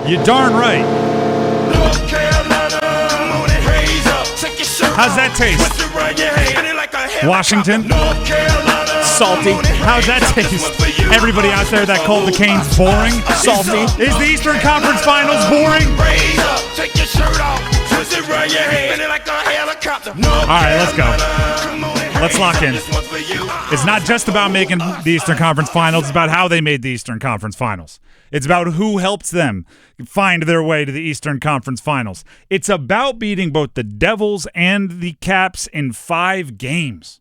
You darn right. How's that taste? Washington? Salty. How's that taste? Everybody out there that called the Canes boring? Salty. Is the Eastern Conference Finals boring? All right, let's go. Let's lock in. It's not just about making the Eastern Conference Finals. It's about how they made the Eastern Conference Finals. It's about who helps them find their way to the Eastern Conference Finals. It's about beating both the Devils and the Caps in 5 games.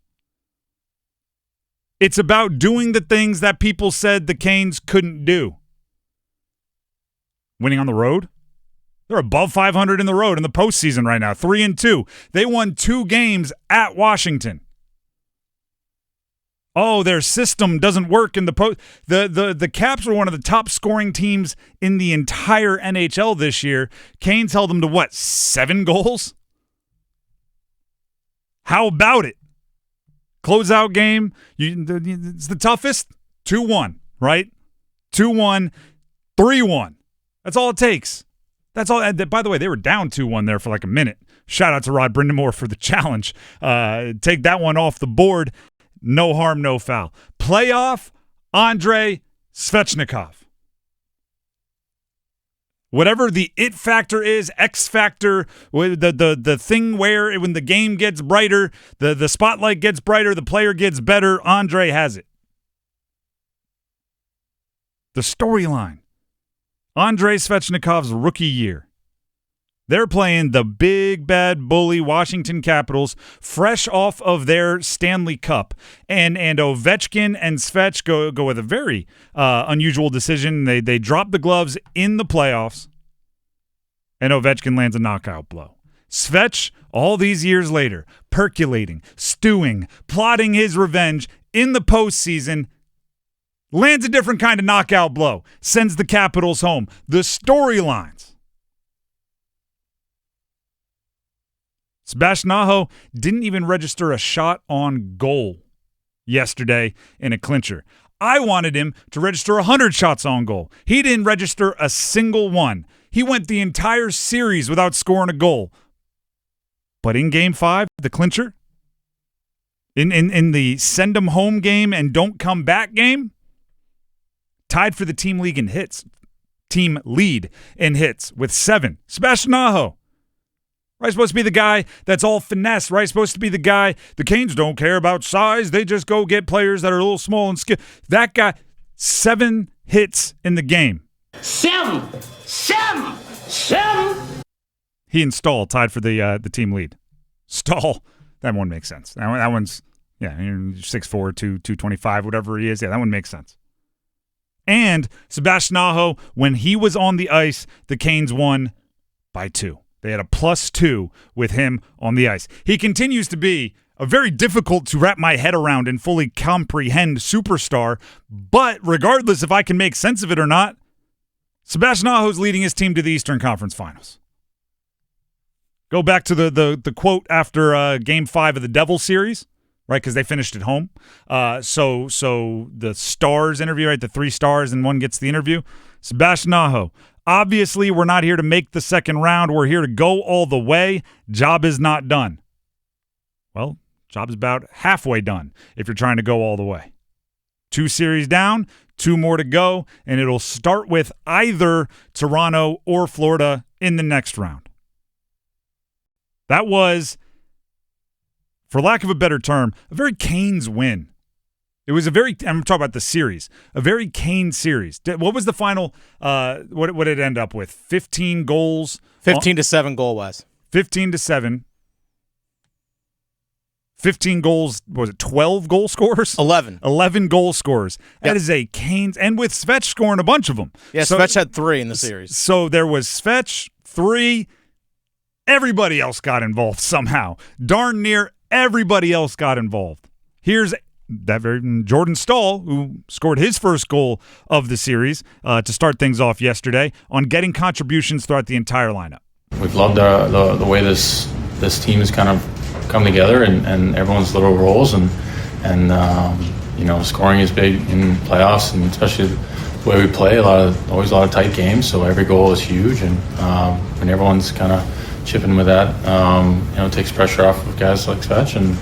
It's about doing the things that people said the Canes couldn't do. Winning on the road. They're above 500 in the road in the postseason right now, 3-2. They won 2 games at Washington. Oh, their system doesn't work in the post. The Caps were one of the top scoring teams in the entire NHL this year. Canes held them to what, 7 goals? How about it? Closeout game. It's the toughest. 2-1, right? 2-1, 3-1. That's all it takes. That's all. By the way, they were down 2-1 there for like a minute. Shout out to brind'amour for the challenge. Take that one off the board. No harm, no foul. Playoff, Andrei Svechnikov. Whatever the it factor is, X factor, the thing where when the game gets brighter, the spotlight gets brighter, the player gets better, Andrei has it. The storyline. Andrei Svechnikov's rookie year. They're playing the big, bad, bully Washington Capitals fresh off of their Stanley Cup. And Ovechkin and Svech go with a very unusual decision. They drop the gloves in the playoffs, and Ovechkin lands a knockout blow. Svech, all these years later, percolating, stewing, plotting his revenge in the postseason, lands a different kind of knockout blow, sends the Capitals home. The storylines. Svechnikov didn't even register a shot on goal yesterday in a clincher. I wanted him to register 100 shots on goal. He didn't register a single one. He went the entire series without scoring a goal. But in Game 5, the clincher, in the send him home game and don't come back game, tied for the team lead in hits with 7. Svechnikov. Right, supposed to be the guy that's all finesse, right? Supposed to be the guy, the Canes don't care about size. They just go get players that are a little small and skilled. That guy, 7 hits in the game. 7! He and Stahl tied for the team lead. Stahl, that one makes sense. That one's, 6'4", 225, whatever he is. Yeah, that one makes sense. And Svechnikov, when he was on the ice, the Canes won by 2. They had a +2 with him on the ice. He continues to be a very difficult to wrap my head around and fully comprehend superstar, but regardless if I can make sense of it or not, Svechnikov's leading his team to the Eastern Conference Finals. Go back to the quote after Game 5 of the Devils series, right, because they finished at home. So the Stars interview, right, the 3 stars and one gets the interview. Svechnikov. Obviously, we're not here to make the second round. We're here to go all the way. Job is not done. Well, job is about halfway done if you're trying to go all the way. 2 series down, 2 more to go, and it'll start with either Toronto or Florida in the next round. That was, for lack of a better term, a very Canes win. It was I'm talking about the series, a very Kane series. What was the final, what did it end up with? 15 goals? 15-7 goal-wise. 15-7. 15 goals, was it 12 goal scorers? 11. 11 goal scorers. That Yep. is a Canes, and with Svech scoring a bunch of them. Yeah, Svech had 3 in the series. So there was Svech, 3. Everybody else got involved somehow. Darn near everybody else got involved. Here's that very Jordan Stahl, who scored his first goal of the series to start things off yesterday, on getting contributions throughout the entire lineup. We've loved the way this team has kind of come together and everyone's little roles and scoring is big in playoffs and especially the way we play, always a lot of tight games. So every goal is huge, and when everyone's kind of chipping with that, it takes pressure off of guys like Svech, and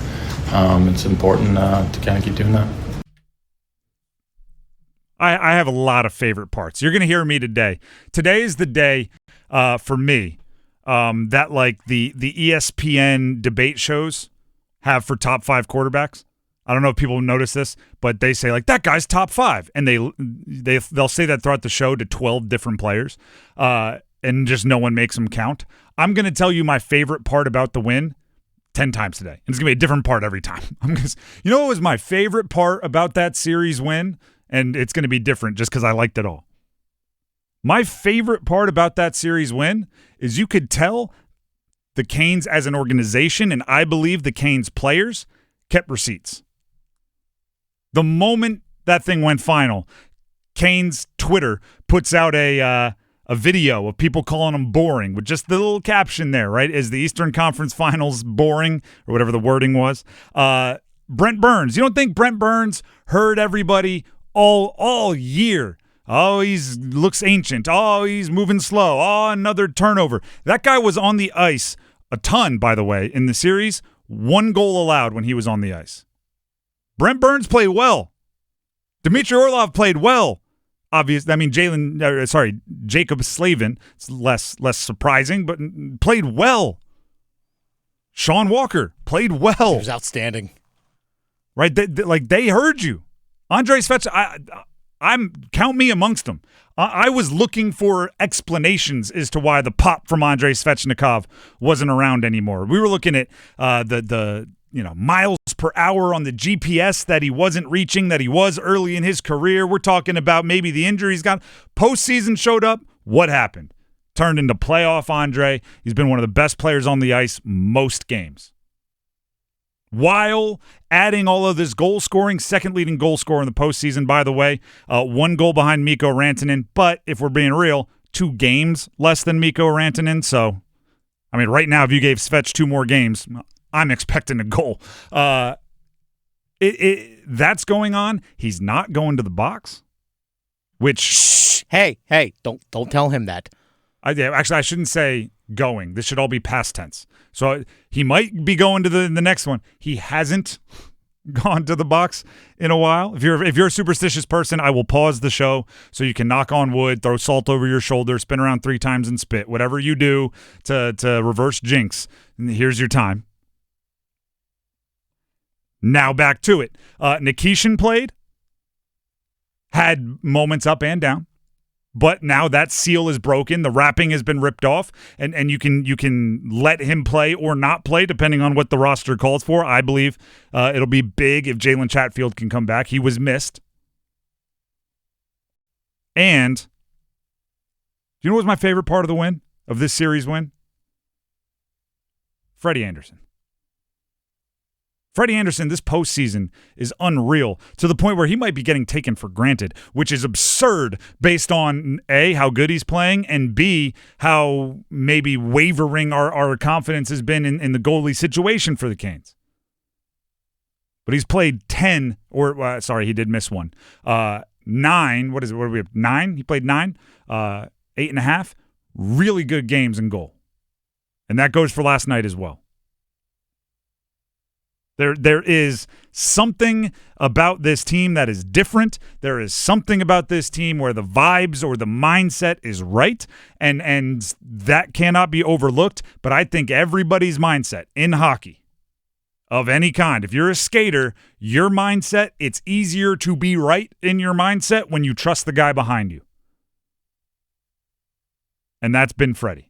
it's important to kind of keep doing that. I have a lot of favorite parts. You're going to hear me today. Today is the day for me that like the ESPN debate shows have for top 5 quarterbacks. I don't know if people notice this, but they say like that guy's top 5, and they'll say that throughout the show to 12 different players, and just no one makes them count. I'm going to tell you my favorite part about the win 10 times today, and it's going to be a different part every time. You know what was my favorite part about that series win? And it's going to be different just because I liked it all. My favorite part about that series win is you could tell the Canes as an organization, and I believe the Canes players, kept receipts. The moment that thing went final, Canes Twitter puts out a video of people calling them boring with just the little caption there, right? Is the Eastern Conference Finals boring, or whatever the wording was? Brent Burns. You don't think Brent Burns heard everybody all year? Oh, looks ancient. Oh, he's moving slow. Oh, another turnover. That guy was on the ice a ton, by the way, in the series. 1 goal allowed when he was on the ice. Brent Burns played well. Dmitry Orlov played well. Obviously, I mean, Jacob Slavin. It's less surprising, but played well. Sean Walker played well. He was outstanding. Right? They heard you. Andrei Svechnikov, count me amongst them. I was looking for explanations as to why the pop from Andrei Svechnikov wasn't around anymore. We were looking at the miles per hour on the GPS that he wasn't reaching, that he was early in his career. We're talking about maybe the injuries got. Postseason showed up. What happened? Turned into playoff Andrei. He's been one of the best players on the ice most games. While adding all of this goal scoring, second leading goal scorer in the postseason, by the way, 1 goal behind Mikko Rantanen. But if we're being real, 2 games less than Mikko Rantanen. So, I mean, right now, if you gave Svech 2 more games, I'm expecting a goal. That's going on. He's not going to the box, which... Shh. Hey, don't tell him that. I shouldn't say going. This should all be past tense. So he might be going to the next one. He hasn't gone to the box in a while. If you're a superstitious person, I will pause the show so you can knock on wood, throw salt over your shoulder, spin around 3 times and spit. Whatever you do to reverse jinx, here's your time. Now back to it. Necas played, had moments up and down. But now that seal is broken. The wrapping has been ripped off, and you can let him play or not play depending on what the roster calls for. I believe it'll be big if Jalen Chatfield can come back. He was missed. And do you know what was my favorite part of the win, of this series win? Freddie Anderson. Freddie Anderson, this postseason, is unreal to the point where he might be getting taken for granted, which is absurd based on, A, how good he's playing, and B, how maybe wavering our confidence has been in the goalie situation for the Canes. But he's played 10, he did miss 1. 9, what do we have, 9? He played 9, 8.5. Really good games in goal. And that goes for last night as well. There is something about this team that is different. There is something about this team where the vibes or the mindset is right, and that cannot be overlooked. But I think everybody's mindset in hockey of any kind, if you're a skater, your mindset, it's easier to be right in your mindset when you trust the guy behind you. And that's been Freddie.